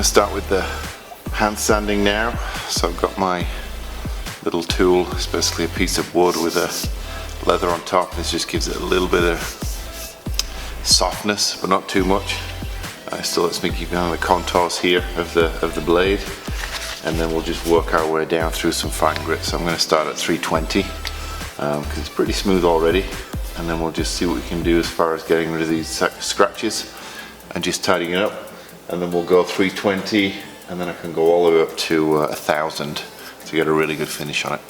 to start with the hand sanding now. So I've got my little tool. It's basically a piece of wood with a leather on top. This just gives it a little bit of softness, but not too much. Still lets me keep on the contours here of the blade, and then we'll just work our way down through some fine grit. So I'm going to start at 320 because it's pretty smooth already, and then we'll just see what we can do as far as getting rid of these scratches and just tidying it up. And then we'll go 320, and then I can go all the way up to 1000 to get a really good finish on it.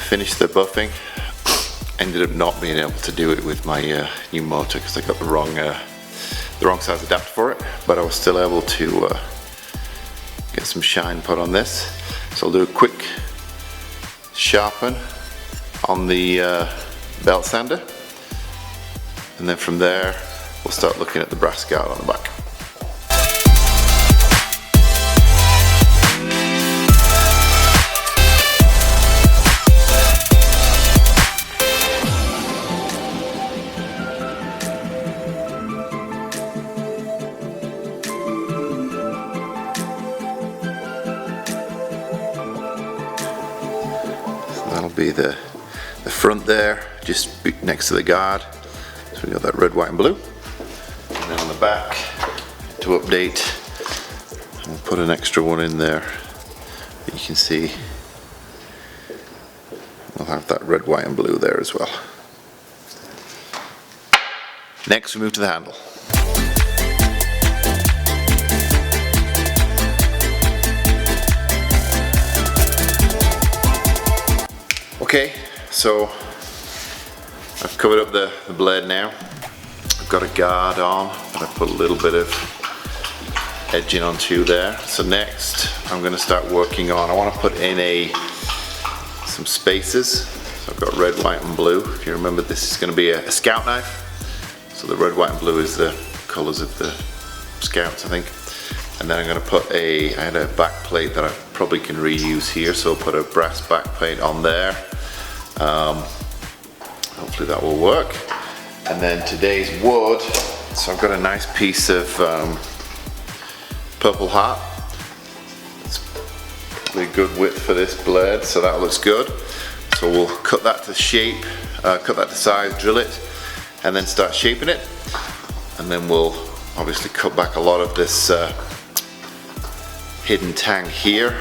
Finished the buffing. Ended up not being able to do it with my new motor because I got the wrong size adapter for it, but I was still able to get some shine put on this. So I'll do a quick sharpen on the belt sander, and then from there we'll start looking at the brass guard on the back. That'll be the front there, just next to the guard. So we got that red, white and blue. And then on the back, to update, we'll put an extra one in there. You can see we'll have that red, white and blue there as well. Next we move to the handle. Okay, so I've covered up the blade now. I've got a guard on, and I put a little bit of edging onto there. So next I'm going to start working on, I want to put in some spaces. So I've got red, white and blue. If you remember, this is going to be a scout knife. So the red, white and blue is the colours of the scouts, I think. And then I'm going to put I had a back plate that I probably can reuse here, so I'll put a brass back plate on there. Hopefully that will work. And then today's wood, so I've got a nice piece of purple heart. It's really good width for this blade, so that looks good. So we'll cut that to shape, cut that to size, drill it, and then start shaping it. And then we'll obviously cut back a lot of this hidden tang here.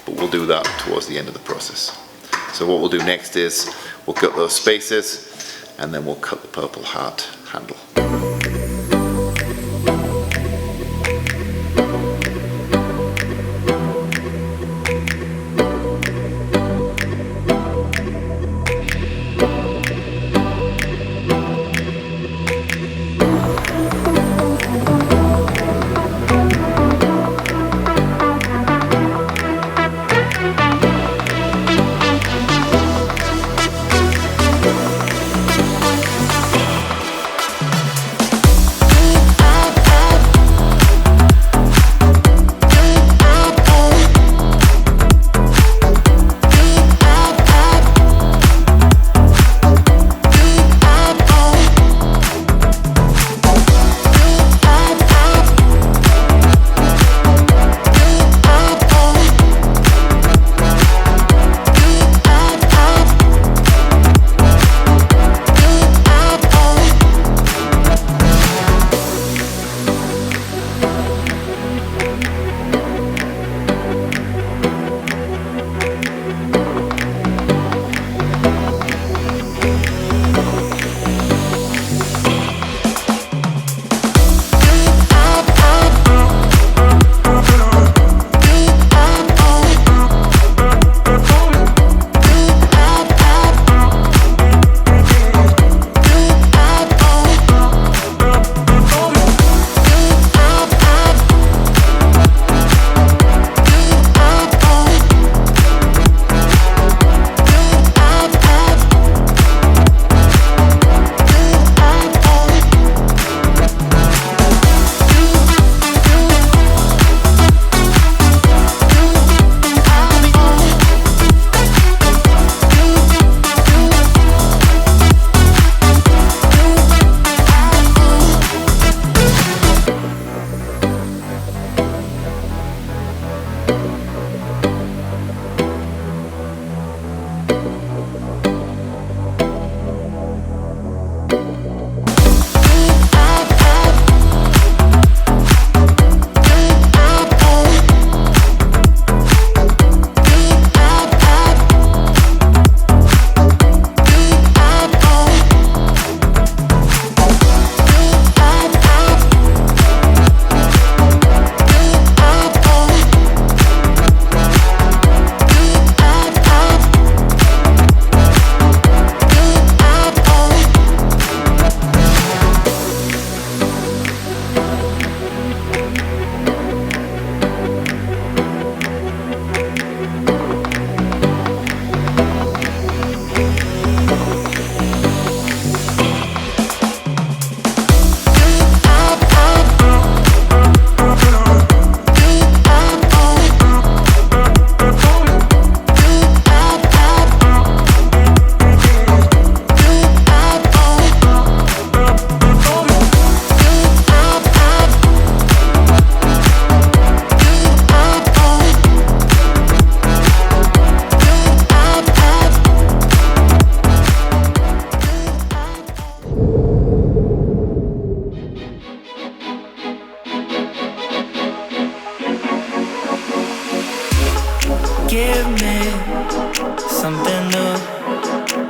But we'll do that towards the end of the process. So what we'll do next is we'll cut those spaces, and then we'll cut the purple heart handle. me something new.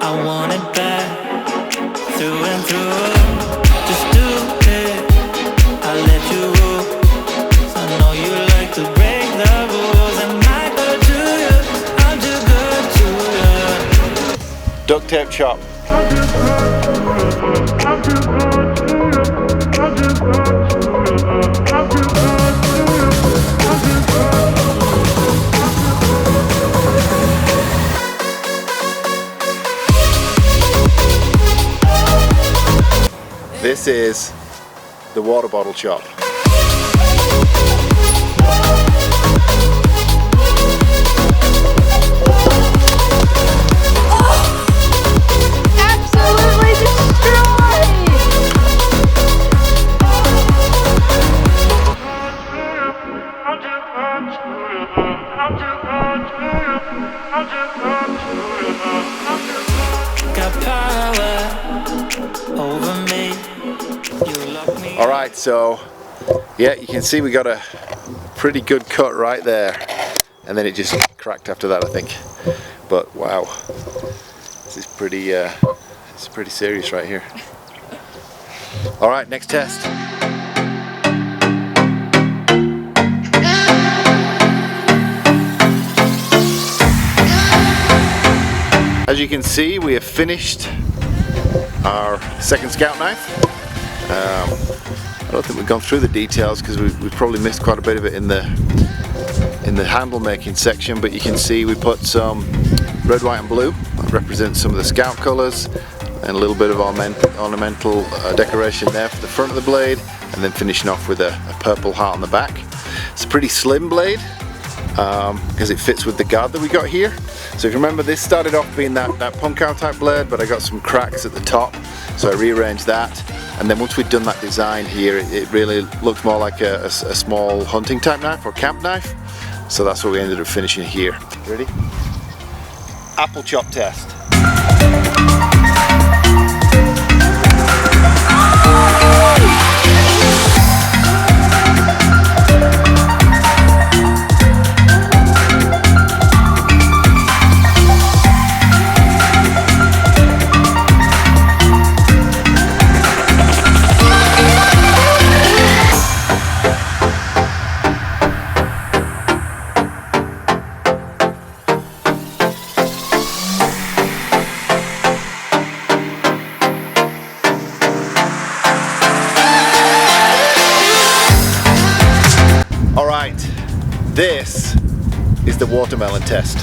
I want it back through and through. Just do it, I let you rule. I know you like to break the rules, and I go to you. I'm too good to you. Duct tape chop. This is the water bottle chop. Absolutely destroyed! Got power over me. You lock me. All right, so yeah, you can see we got a pretty good cut right there, and then it just cracked after that, I think. But wow, this is pretty it's pretty serious right here. All right, next test. As you can see, we have finished our second scout knife. I don't think we've gone through the details because we've probably missed quite a bit of it in the handle making section, but you can see we put some red, white and blue that represents some of the scout colours, and a little bit of ornamental decoration there for the front of the blade, and then finishing off with a purple heart on the back. It's a pretty slim blade because it fits with the guard that we got here. So if you remember, this started off being that punk out type blade, but I got some cracks at the top, so I rearranged that. And then once we'd done that design here, it really looked more like a small hunting type knife or camp knife. So that's what we ended up finishing here. Ready? Apple chop test. This is the watermelon test.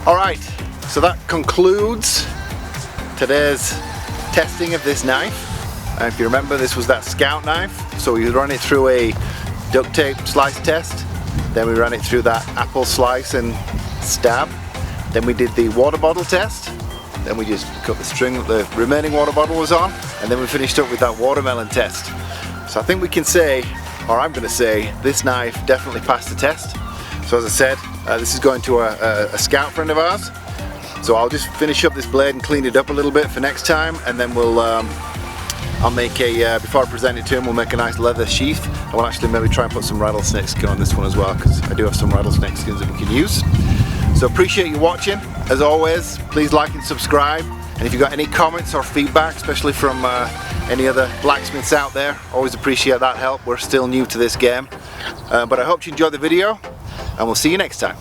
Alright, so that concludes today's testing of this knife. And if you remember, this was that scout knife, so we ran it through a duct tape slice test, then we ran it through that apple slice and stab, then we did the water bottle test, then we just cut the string that the remaining water bottle was on, and then we finished up with that watermelon test. So I think we can say, or I'm going to say, this knife definitely passed the test. So as I said, this is going to a scout friend of ours. So I'll just finish up this blade and clean it up a little bit for next time, and then we'll I'll make a, before I present it to him, we'll make a nice leather sheath. I will actually maybe try and put some rattlesnake skin on this one as well, because I do have some rattlesnake skins that we can use. So appreciate you watching. As always, please like and subscribe. And if you've got any comments or feedback, especially from any other blacksmiths out there, always appreciate that help. We're still new to this game. But I hope you enjoyed the video, and we'll see you next time.